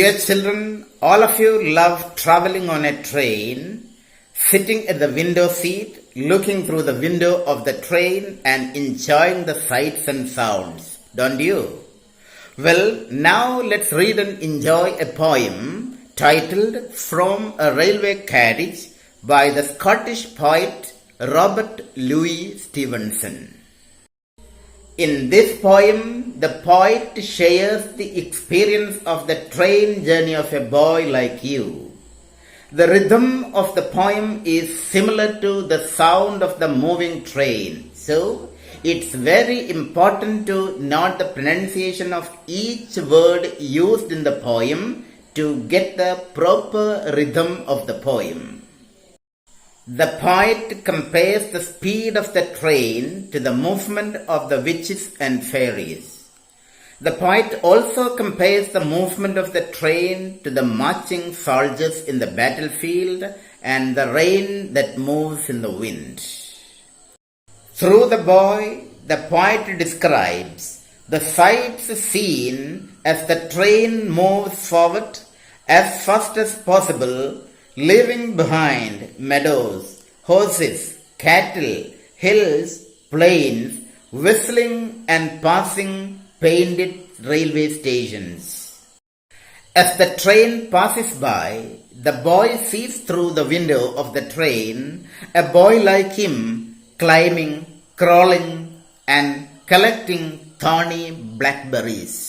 Dear children, all of you love traveling on a train, sitting at the window seat, looking through the window of the train and enjoying the sights and sounds, don't you? Well, now let's read and enjoy a poem titled From a Railway Carriage by the Scottish poet Robert Louis Stevenson. In this poem, the poet shares the experience of the train journey of a boy like you. The rhythm of the poem is similar to the sound of the moving train, so it's very important to note the pronunciation of each word used in the poem to get the proper rhythm of the poem. The poet compares the speed of the train to the movement of the witches and fairies. The poet also compares the movement of the train to the marching soldiers in the battlefield and the rain that moves in the wind. Through the boy, the poet describes the sights seen as the train moves forward as fast as possible, leaving behind meadows, horses, cattle, hills, plains, whistling and passing painted railway stations. As the train passes by, the boy sees through the window of the train a boy like him climbing, crawling and collecting thorny blackberries.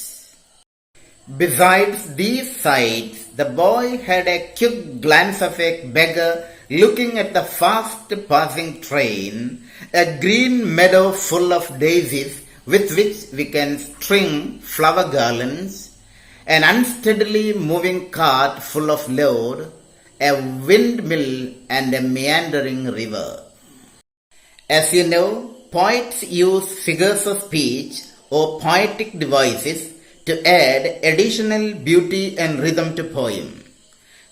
Besides these sights, the boy had a quick glance of a beggar looking at the fast passing train, a green meadow full of daisies with which we can string flower garlands, an unsteadily moving cart full of load, a windmill and a meandering river. As you know, poets use figures of speech or poetic devices to add additional beauty and rhythm to poem.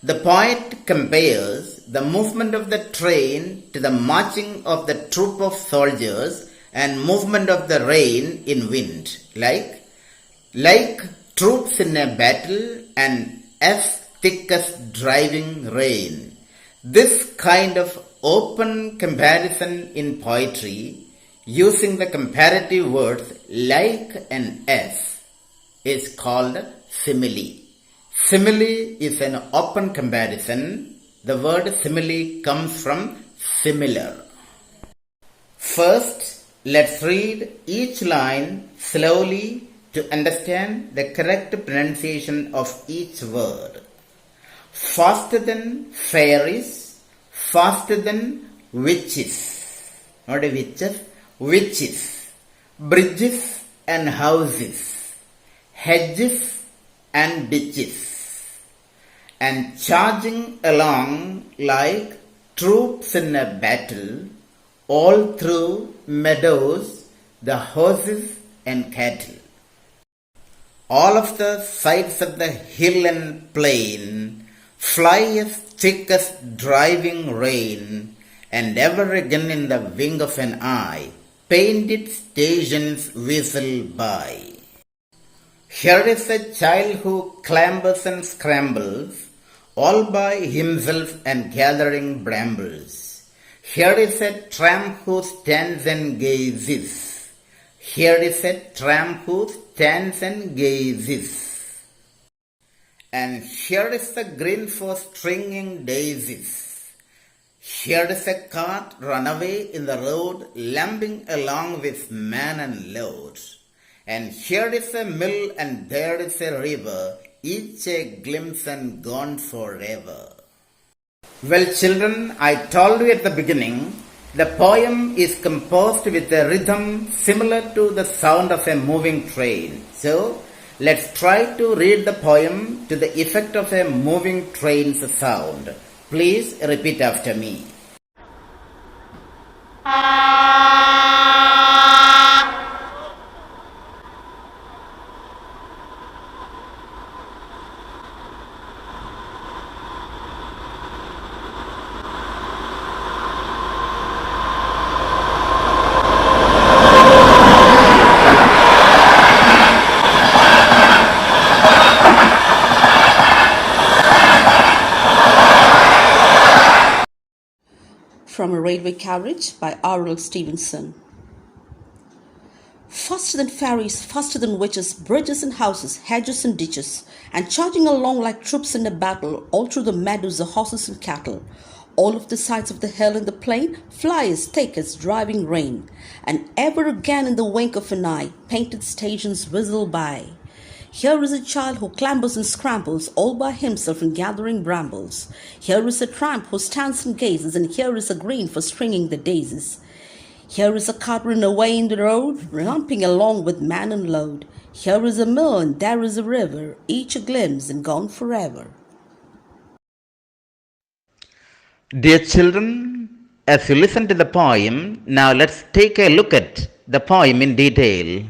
The poet compares the movement of the train to the marching of the troop of soldiers and movement of the rain in wind, like troops in a battle and as thick as driving rain. This kind of open comparison in poetry, using the comparative words like and as, is called simile. Simile is an open comparison. The word simile comes from similar. First, let's read each line slowly to understand the correct pronunciation of each word. Faster than fairies, faster than witches. Not witches, witches. Bridges and houses, hedges and ditches, and charging along like troops in a battle, all through meadows, the horses and cattle. All of the sides of the hill and plain fly as thick as driving rain, and ever again in the wing of an eye, painted stations whistle by. Here is a child who clambers and scrambles, all by himself and gathering brambles. Here is a tramp who stands and gazes. Here is a tramp who stands and gazes. And here is the green for stringing daisies. Here is a cart run away in the road, lumbering along with man and load. And here is a mill and there is a river, each a glimpse and gone forever. Well children, I told you at the beginning, the poem is composed with a rhythm similar to the sound of a moving train. So, let's try to read the poem to the effect of a moving train's sound. Please repeat after me. from A Railway Carriage by R L Stevenson. Faster than fairies, faster than witches, bridges and houses, hedges and ditches, and charging along like troops in a battle, all through the meadows the horses and cattle. All of the sides of the hill and the plain fly as thick as driving rain, and ever again in the wink of an eye, painted stations whizzle by. Here is a child who clambers and scrambles all by himself in gathering brambles. Here is a tramp who stands and gazes, and here is a green for stringing the daisies. Here is a cart ridden away in the road, lumping along with man and load. Here is a mill and there is a river, each a glimpse and gone forever. Dear children, as you listen to the poem, now let's take a look at the poem in detail.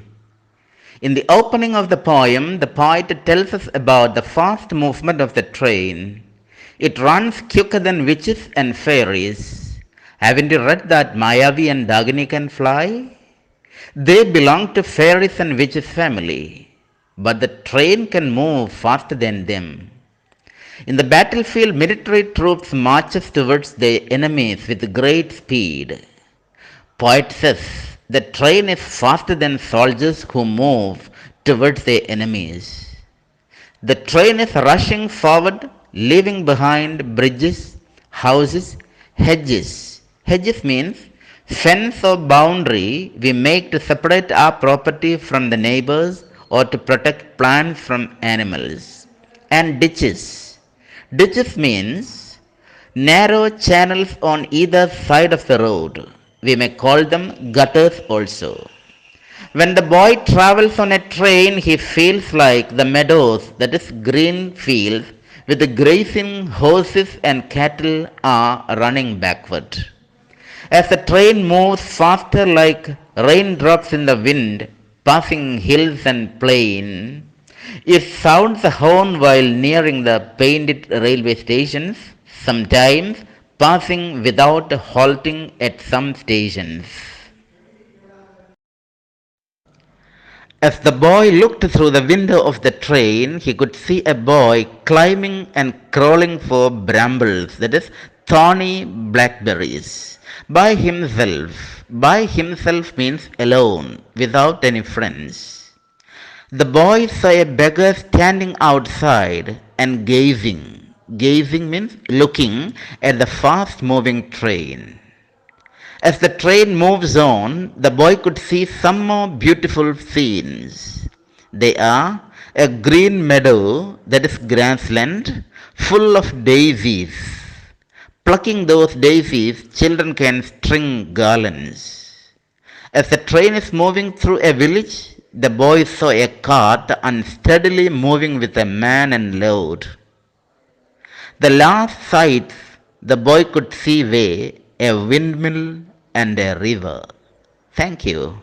In the opening of the poem, the poet tells us about the fast movement of the train. It runs quicker than witches and fairies. Haven't you read that Mayavi and Dagini can fly? They belong to fairies and witches family, but the train can move faster than them. In the battlefield, military troops marches towards their enemies with great speed. Poet says the train is faster than soldiers who move towards their enemies. The train is rushing forward, leaving behind bridges, houses, hedges. Hedges means fence or boundary we make to separate our property from the neighbors or to protect plants from animals. And ditches. Ditches means narrow channels on either side of the road. We may call them gutters also. When the boy travels on a train, he feels like the meadows, that is green fields, with the grazing horses and cattle are running backward. As the train moves faster like raindrops in the wind, passing hills and plain, it sounds a horn while nearing the painted railway stations, sometimes passing without halting at some stations. As the boy looked through the window of the train, he could see a boy climbing and crawling for brambles, that is, thorny blackberries, by himself. By himself means alone, without any friends. The boy saw a beggar standing outside and gazing. Gazing means looking at the fast moving train. As the train moves on, the boy could see some more beautiful scenes. They are a green meadow, that is grassland, full of daisies. Plucking those daisies, children can string garlands. As the train is moving through a village, the boy saw a cart unsteadily moving with a man and load. The last sights the boy could see were a windmill and a river. Thank you.